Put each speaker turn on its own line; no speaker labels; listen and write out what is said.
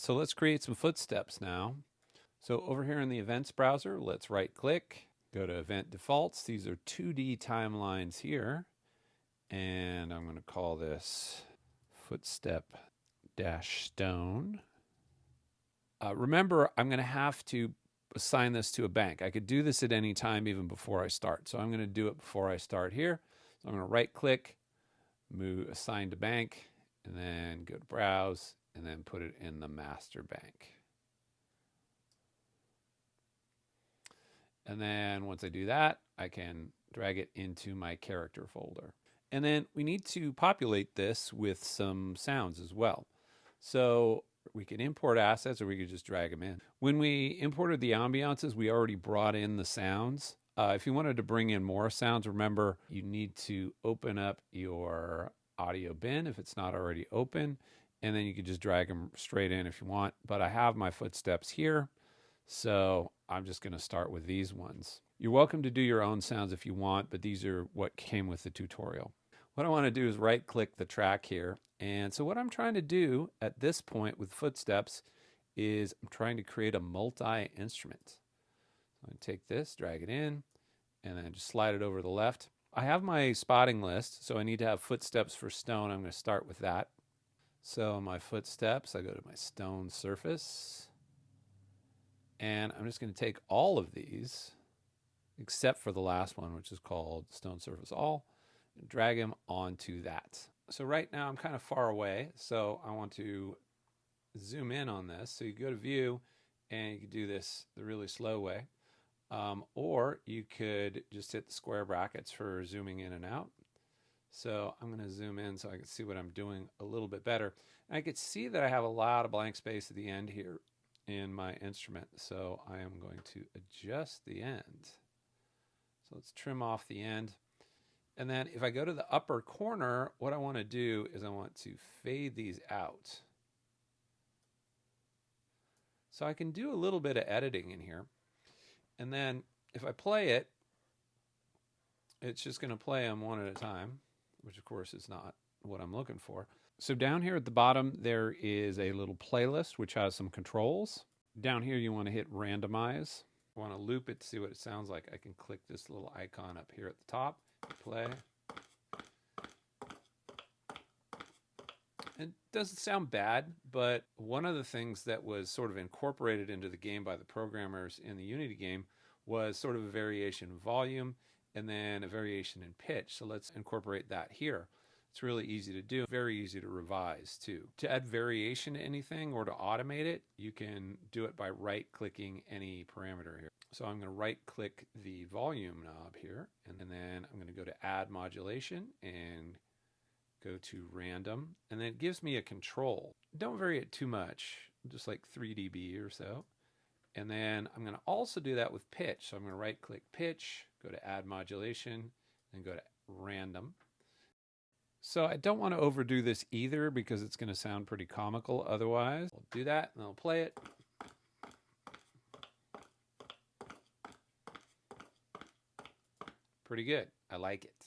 So let's create some footsteps now. So over here in the events browser, let's right click, go to event defaults. These are 2D timelines here. And I'm going to call this footstep dash stone. Remember, I'm going to have to assign this to a bank. I could do this at any time, even before I start. So I'm going to do it before I start here. So I'm going to right click, move assign to bank, and then go to browse, and then put it in the master bank. And then once I do that, I can drag it into my character folder. And then we need to populate this with some sounds as well. So we can import assets, or we could just drag them in. When we imported the ambiances, we already brought in the sounds. If you wanted to bring in more sounds, remember you need to open up your audio bin if it's not already open, and then you can just drag them straight in if you want. But I have my footsteps here, so I'm just going to start with these ones. You're welcome to do your own sounds if you want, but these are what came with the tutorial. What I want to do is right click the track here. And so what I'm trying to do at this point with footsteps is I'm trying to create a multi-instrument. So I'm going to take this, drag it in, and then just slide it over to the left. I have my spotting list, so I need to have footsteps for stone. I'm going to start with that. So my footsteps, I go to my stone surface. And I'm just going to take all of these, except for the last one, which is called stone surface all, and drag them onto that. So right now I'm kind of far away, so I want to zoom in on this. So you go to view, and you can do this the really slow way. Or you could just hit the square brackets for zooming in and out. So I'm going to zoom in so I can see what I'm doing a little bit better. And I can see that I have a lot of blank space at the end here in my instrument. So I am going to adjust the end. So let's trim off the end. And then if I go to the upper corner, what I want to do is I want to fade these out. So I can do a little bit of editing in here. And then if I play it, it's just going to play them one at a time, which of course is not what I'm looking for. So down here at the bottom, there is a little playlist which has some controls. Down here, you want to hit randomize. I want to loop it to see what it sounds like. I can click this little icon up here at the top, play. It doesn't sound bad, but one of the things that was sort of incorporated into the game by the programmers in the Unity game was sort of a variation in volume and then a variation in pitch. So let's incorporate that here. It's really easy to do, very easy to revise too. To add variation to anything or to automate it, you can do it by right-clicking any parameter here. So I'm going to right-click the volume knob here, and then I'm going to go to Add Modulation and go to Random, and then it gives me a control. Don't vary it too much, just like 3 dB or so. And then I'm going to also do that with pitch. So I'm going to right-click Pitch, go to Add Modulation, and go to Random. So I don't want to overdo this either because it's going to sound pretty comical otherwise. I'll do that and I'll play it. Pretty good. I like it.